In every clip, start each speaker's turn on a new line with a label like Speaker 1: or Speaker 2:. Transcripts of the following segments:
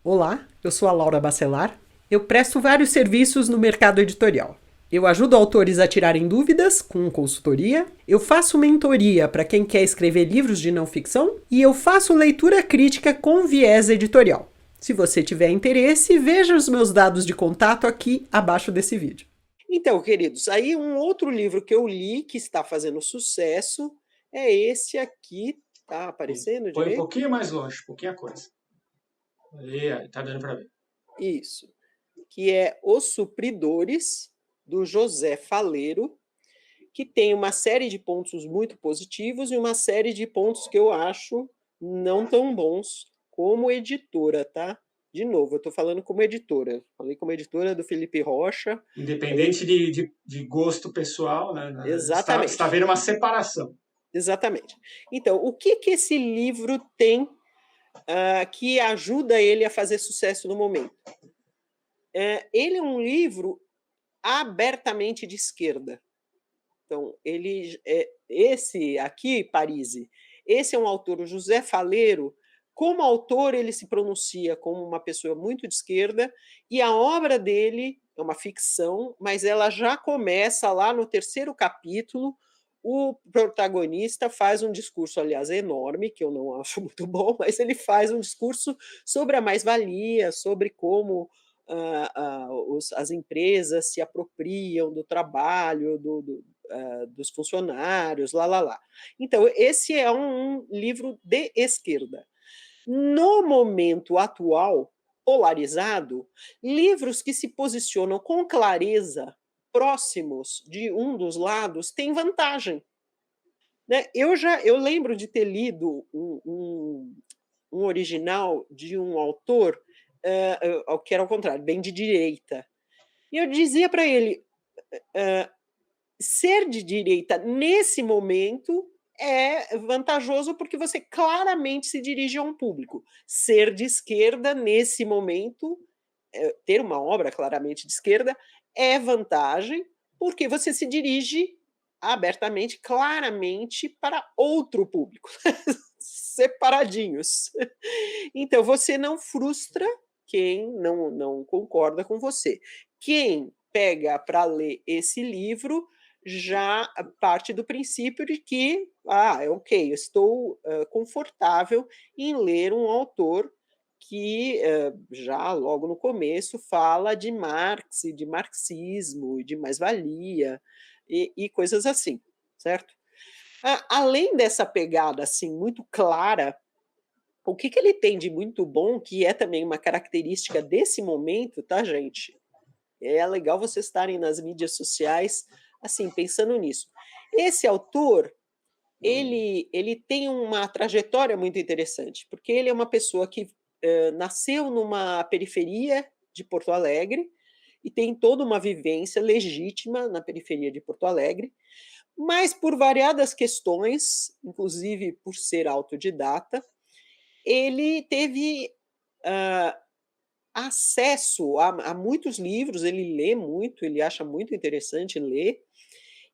Speaker 1: Olá, eu sou a Laura Bacelar. Eu presto vários serviços no mercado editorial. Eu ajudo autores a tirarem dúvidas com consultoria, eu faço mentoria para quem quer escrever livros de não ficção e eu faço leitura crítica com viés editorial. Se você tiver interesse, veja os meus dados de contato aqui abaixo desse vídeo. Então, queridos, aí um outro livro que eu li que está fazendo sucesso é esse aqui. Tá aparecendo
Speaker 2: Põe um
Speaker 1: direito?
Speaker 2: pouquinho mais longe, pouquinha coisa. Aí, tá dando para ver.
Speaker 1: Isso. Que é Os Supridores, do José Faleiro, que tem uma série de pontos muito positivos e uma série de pontos que eu acho não tão bons como editora, tá? De novo, eu estou falando como editora. Falei como editora do Felipe Rocha. Falei
Speaker 2: Independente de gosto pessoal, né? Está
Speaker 1: exatamente,
Speaker 2: havendo uma separação.
Speaker 1: exatamente. Então, o que que esse livro tem que ajuda ele a fazer sucesso no momento? Ele é um livro abertamente de esquerda. Então, esse aqui, Parisi, esse é um autor, o José Faleiro. Como autor, ele se pronuncia como uma pessoa muito de esquerda, e a obra dele é uma ficção, mas ela já começa lá no terceiro capítulo. O protagonista faz um discurso, aliás, enorme, que eu não acho muito bom, mas ele faz um discurso sobre a mais-valia, sobre como as empresas se apropriam do trabalho, dos funcionários, lá, lá, lá. Então, esse é um livro de esquerda. No momento atual, polarizado, livros que se posicionam com clareza próximos de um dos lados têm vantagem. Né? Eu lembro de ter lido um original de um autor que era ao contrário, bem de direita. E eu dizia para ele, ser de direita nesse momento é vantajoso porque você claramente se dirige a um público. Ser de esquerda nesse momento, ter uma obra claramente de esquerda, é vantagem porque você se dirige abertamente, claramente para outro público, separadinhos. Então você não frustra quem não concorda com você. Quem pega para ler esse livro já parte do princípio de que, é ok, eu estou confortável em ler um autor que já logo no começo fala de Marx e de marxismo e de mais-valia e coisas assim, certo? Além dessa pegada assim muito clara, o que ele tem de muito bom, que é também uma característica desse momento, tá, gente? É legal vocês estarem nas mídias sociais, assim, pensando nisso. Esse autor, ele tem uma trajetória muito interessante, porque ele é uma pessoa que nasceu numa periferia de Porto Alegre e tem toda uma vivência legítima na periferia de Porto Alegre, mas por variadas questões, inclusive por ser autodidata, ele teve ah, acesso a muitos livros, ele lê muito, ele acha muito interessante ler,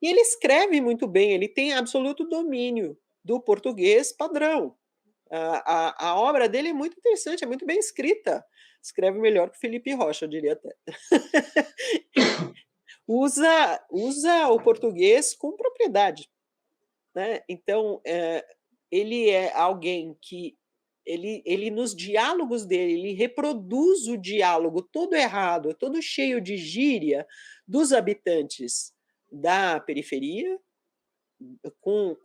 Speaker 1: e ele escreve muito bem, ele tem absoluto domínio do português padrão. A obra dele é muito interessante, é muito bem escrita. Escreve melhor que Felipe Rocha, eu diria até. Usa o português com propriedade. Né? Então, ele é alguém que ele nos diálogos dele, ele reproduz o diálogo todo errado, todo cheio de gíria dos habitantes da periferia, com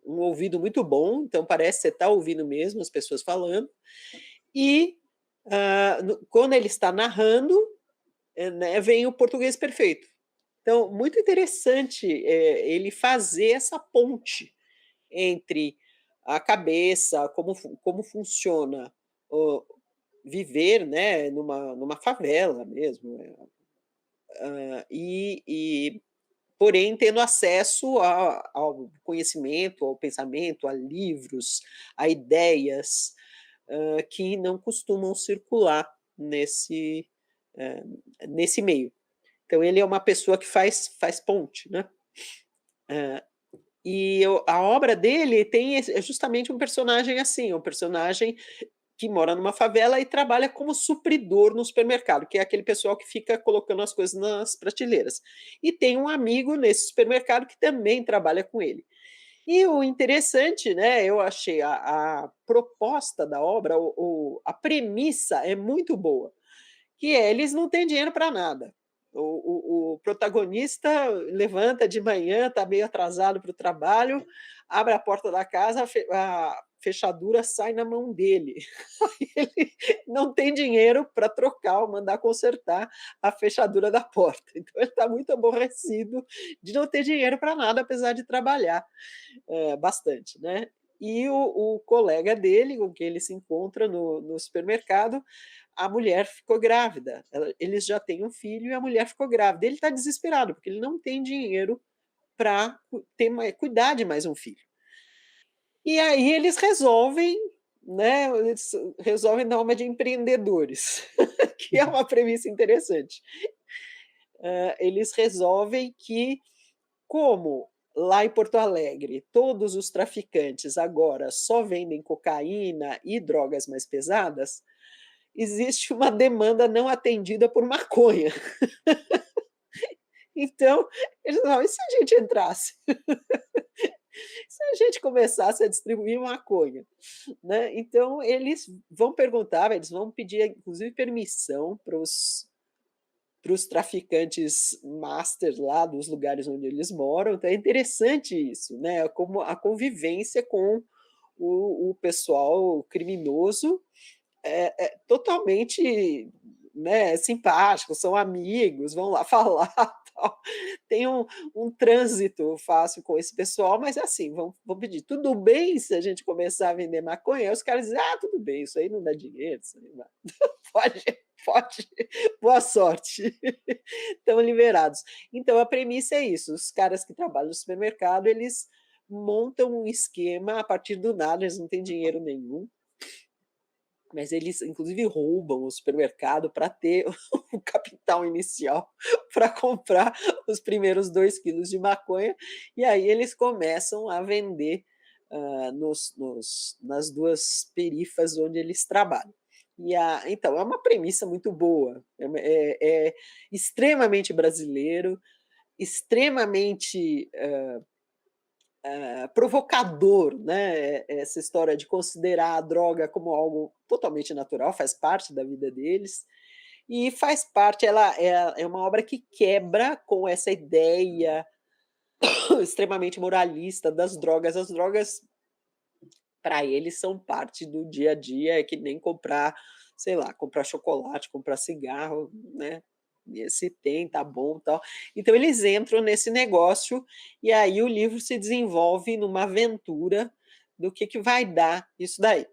Speaker 1: um ouvido muito bom, então parece que você está ouvindo mesmo as pessoas falando, e quando ele está narrando, né, vem o português perfeito. Então, muito interessante ele fazer essa ponte entre a cabeça, como funciona o viver, né, numa favela mesmo, e porém tendo acesso ao conhecimento, ao pensamento, a livros, a ideias que não costumam circular eh, nesse meio. Então ele é uma pessoa que faz ponte, né? A obra dele tem justamente um personagem assim, um personagem que mora numa favela e trabalha como supridor no supermercado, que é aquele pessoal que fica colocando as coisas nas prateleiras. E tem um amigo nesse supermercado que também trabalha com ele. E o interessante, né, eu achei a proposta da obra, a premissa é muito boa, que é, eles não têm dinheiro para nada. O protagonista levanta de manhã, está meio atrasado para o trabalho, abre a porta da casa, a fechadura sai na mão dele. Ele não tem dinheiro para trocar ou mandar consertar a fechadura da porta. Então ele está muito aborrecido de não ter dinheiro para nada, apesar de trabalhar bastante, né? E o colega dele, com quem ele se encontra no supermercado, a mulher ficou grávida. Eles já têm um filho e a mulher ficou grávida. Ele está desesperado, porque ele não tem dinheiro para cuidar de mais um filho. E aí eles resolvem, né? Eles resolvem dar uma de empreendedores, que é uma premissa interessante. Eles resolvem que, como lá em Porto Alegre todos os traficantes agora só vendem cocaína e drogas mais pesadas, existe uma demanda não atendida por maconha. Então, eles falam: "E se a gente entrasse? Se a gente começasse a distribuir maconha?", né. Então eles vão perguntar, eles vão pedir inclusive permissão para os traficantes master lá dos lugares onde eles moram. Então é interessante isso, né, como a convivência com o pessoal criminoso é totalmente, né, simpático, são amigos, vão lá falar, tal. Tem um trânsito fácil com esse pessoal, mas é assim, vão pedir: "Tudo bem se a gente começar a vender maconha?", aí os caras dizem: "Ah, tudo bem, isso aí não dá dinheiro, isso aí pode pode, boa sorte". Estão liberados. Então a premissa é isso, os caras que trabalham no supermercado, eles montam um esquema a partir do nada, eles não têm dinheiro nenhum, mas eles inclusive roubam o supermercado para ter o capital inicial para comprar os primeiros 2 quilos de maconha, e aí eles começam a vender, nas 2 perifas onde eles trabalham. Então, é uma premissa muito boa, é extremamente brasileiro, extremamente provocador, né, essa história de considerar a droga como algo totalmente natural, faz parte da vida deles, e faz parte, ela é uma obra que quebra com essa ideia extremamente moralista das drogas. As drogas, para eles, são parte do dia a dia, é que nem comprar, sei lá, comprar chocolate, comprar cigarro, né, e se tem, tá bom, tal. Então eles entram nesse negócio, e aí o livro se desenvolve numa aventura do que vai dar isso daí.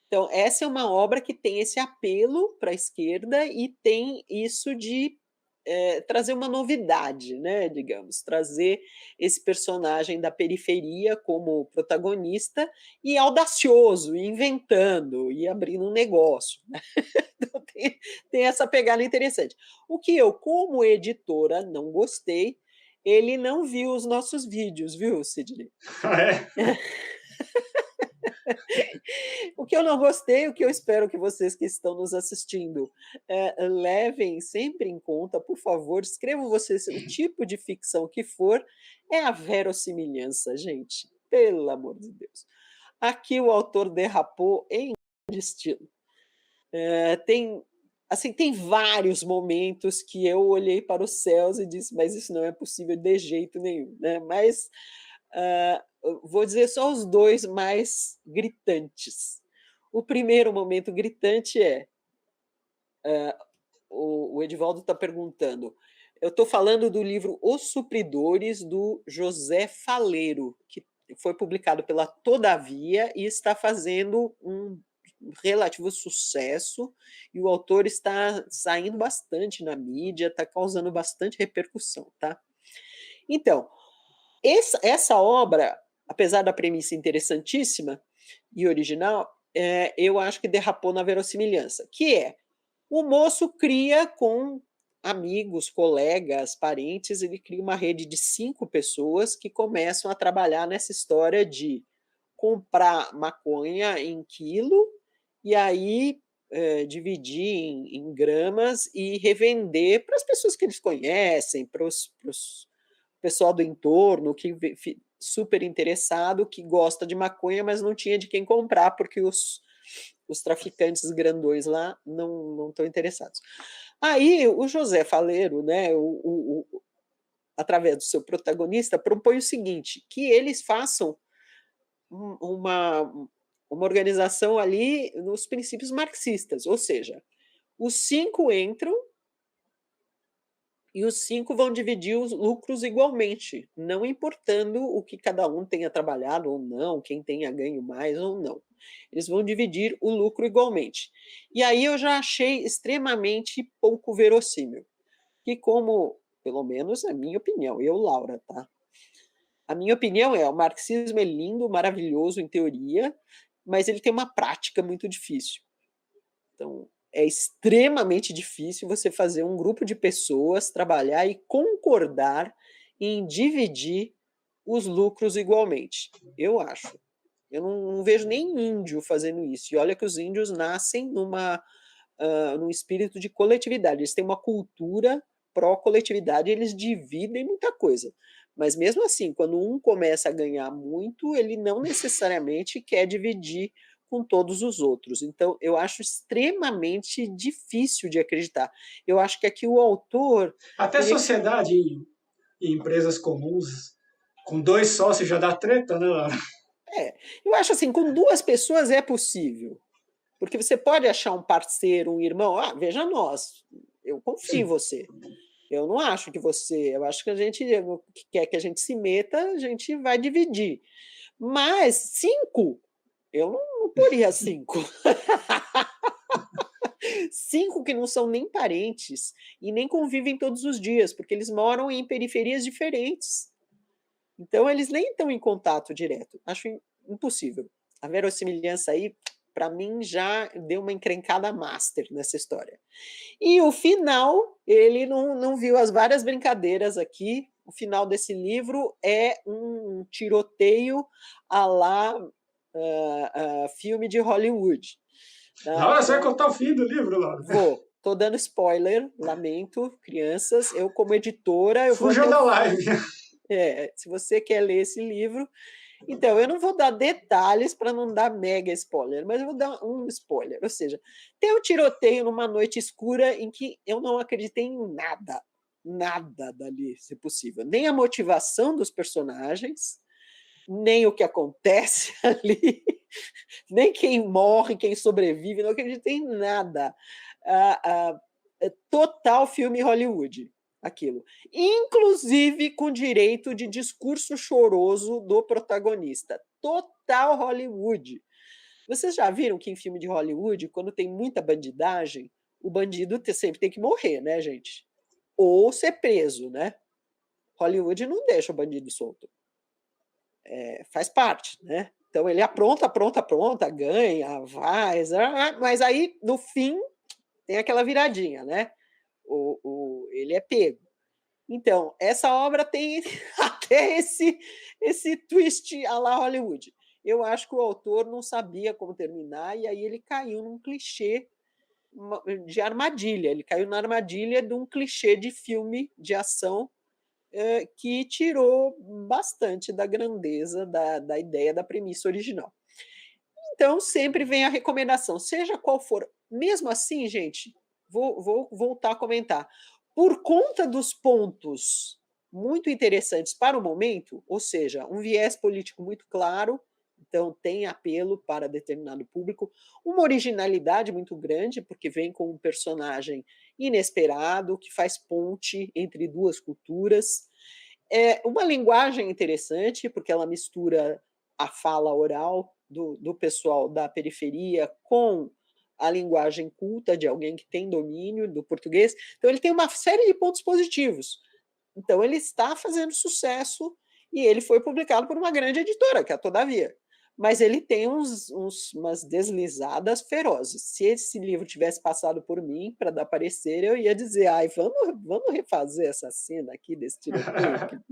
Speaker 1: Então essa é uma obra que tem esse apelo para a esquerda e tem isso de trazer uma novidade, né, digamos, trazer esse personagem da periferia como protagonista e audacioso, e inventando, e abrindo um negócio, né. Então tem essa pegada interessante. O que eu, como editora, não gostei, ele não viu os nossos vídeos, viu, Sidney?
Speaker 2: Ah, é?
Speaker 1: O que eu não gostei, o que eu espero que vocês que estão nos assistindo, levem sempre em conta, por favor, escrevam vocês o tipo de ficção que for, é a verossimilhança, gente, pelo amor de Deus. Aqui o autor derrapou em grande estilo. Tem, assim, tem vários momentos que eu olhei para os céus e disse: "Mas isso não é possível de jeito nenhum", né, mas, eu vou dizer só os 2 mais gritantes. O primeiro momento gritante é, o Edivaldo está perguntando, eu estou falando do livro Os Supridores, do José Faleiro, que foi publicado pela Todavia e está fazendo um relativo sucesso, e o autor está saindo bastante na mídia, está causando bastante repercussão, tá. Então, essa obra, apesar da premissa interessantíssima e original, eu acho que derrapou na verossimilhança, que é, o moço cria com amigos, colegas, parentes, ele cria uma rede de 5 pessoas que começam a trabalhar nessa história de comprar maconha em quilo e aí, dividir em gramas e revender para as pessoas que eles conhecem, para os pessoal do entorno que super interessado, que gosta de maconha, mas não tinha de quem comprar, porque os traficantes grandões lá não estão interessados. Aí o José Faleiro, né, através do seu protagonista, propõe o seguinte, que eles façam uma organização ali nos princípios marxistas, ou seja, os 5 entram e os 5 vão dividir os lucros igualmente, não importando o que cada um tenha trabalhado ou não, quem tenha ganho mais ou não. Eles vão dividir o lucro igualmente. E aí eu já achei extremamente pouco verossímil, que como, pelo menos a minha opinião, eu, Laura, tá? A minha opinião é, o marxismo é lindo, maravilhoso em teoria, mas ele tem uma prática muito difícil. Então, é extremamente difícil você fazer um grupo de pessoas trabalhar e concordar em dividir os lucros igualmente. Eu acho. Eu não vejo nem índio fazendo isso. E olha que os índios nascem num espírito de coletividade. Eles têm uma cultura pró-coletividade, eles dividem muita coisa. Mas mesmo assim, quando um começa a ganhar muito, ele não necessariamente quer dividir com todos os outros. Então, eu acho extremamente difícil de acreditar. Eu acho que aqui o autor
Speaker 2: Até
Speaker 1: teria que ser.
Speaker 2: sociedade em empresas comuns, com 2 sócios já dá treta, né, Laura?
Speaker 1: Eu acho assim, com 2 pessoas é possível. Porque você pode achar um parceiro, um irmão, veja nós, eu confio em
Speaker 2: Sim.
Speaker 1: você. Eu não acho que você, eu acho que a gente que quer que a gente se meta, a gente vai dividir. Mas 5, eu não poria 5. 5 que não são nem parentes e nem convivem todos os dias, porque eles moram em periferias diferentes. Então eles nem estão em contato direto. Acho impossível. A verossimilhança aí, para mim, já deu uma encrencada master nessa história. E o final, ele não viu as várias brincadeiras aqui. O final desse livro é um tiroteio à la filme de Hollywood. Tá?
Speaker 2: Laura, você vai
Speaker 1: Então,
Speaker 2: contar o fim do livro, Laura?
Speaker 1: vou. Tô dando spoiler, lamento, crianças. Eu, como editora, eu vou até
Speaker 2: Fuja
Speaker 1: o
Speaker 2: da
Speaker 1: fim.
Speaker 2: live.
Speaker 1: Se você quer ler esse livro, então, eu não vou dar detalhes para não dar mega spoiler, mas eu vou dar um spoiler. Ou seja, tem um tiroteio numa noite escura em que eu não acreditei em nada. Nada dali, se possível. Nem a motivação dos personagens, nem o que acontece ali, nem quem morre, quem sobrevive, não acreditei em nada. Total filme Hollywood, aquilo. Inclusive com direito de discurso choroso do protagonista. Total Hollywood. Vocês já viram que em filme de Hollywood, quando tem muita bandidagem, o bandido sempre tem que morrer, né, gente? Ou ser preso, né? Hollywood não deixa o bandido solto. Faz parte, né? Então ele apronta, apronta, apronta, ganha, vai, mas aí no fim tem aquela viradinha, né? Ele é pego. Então, essa obra tem até esse twist à la Hollywood. Eu acho que o autor não sabia como terminar e aí ele caiu num clichê de armadilha. Ele caiu na armadilha de um clichê de filme de ação que tirou bastante da grandeza da ideia, da premissa original. Então, sempre vem a recomendação, seja qual for. Mesmo assim, gente, vou voltar a comentar. Por conta dos pontos muito interessantes para o momento, ou seja, um viés político muito claro, então tem apelo para determinado público, uma originalidade muito grande, porque vem com um personagem inesperado, que faz ponte entre 2 culturas, uma linguagem interessante, porque ela mistura a fala oral do pessoal da periferia com a linguagem culta de alguém que tem domínio do português. Então, ele tem uma série de pontos positivos. Então, ele está fazendo sucesso e ele foi publicado por uma grande editora, que é a Todavia. Mas ele tem umas deslizadas ferozes. Se esse livro tivesse passado por mim para dar parecer, eu ia dizer: ai, vamos refazer essa cena aqui desse tiroteio.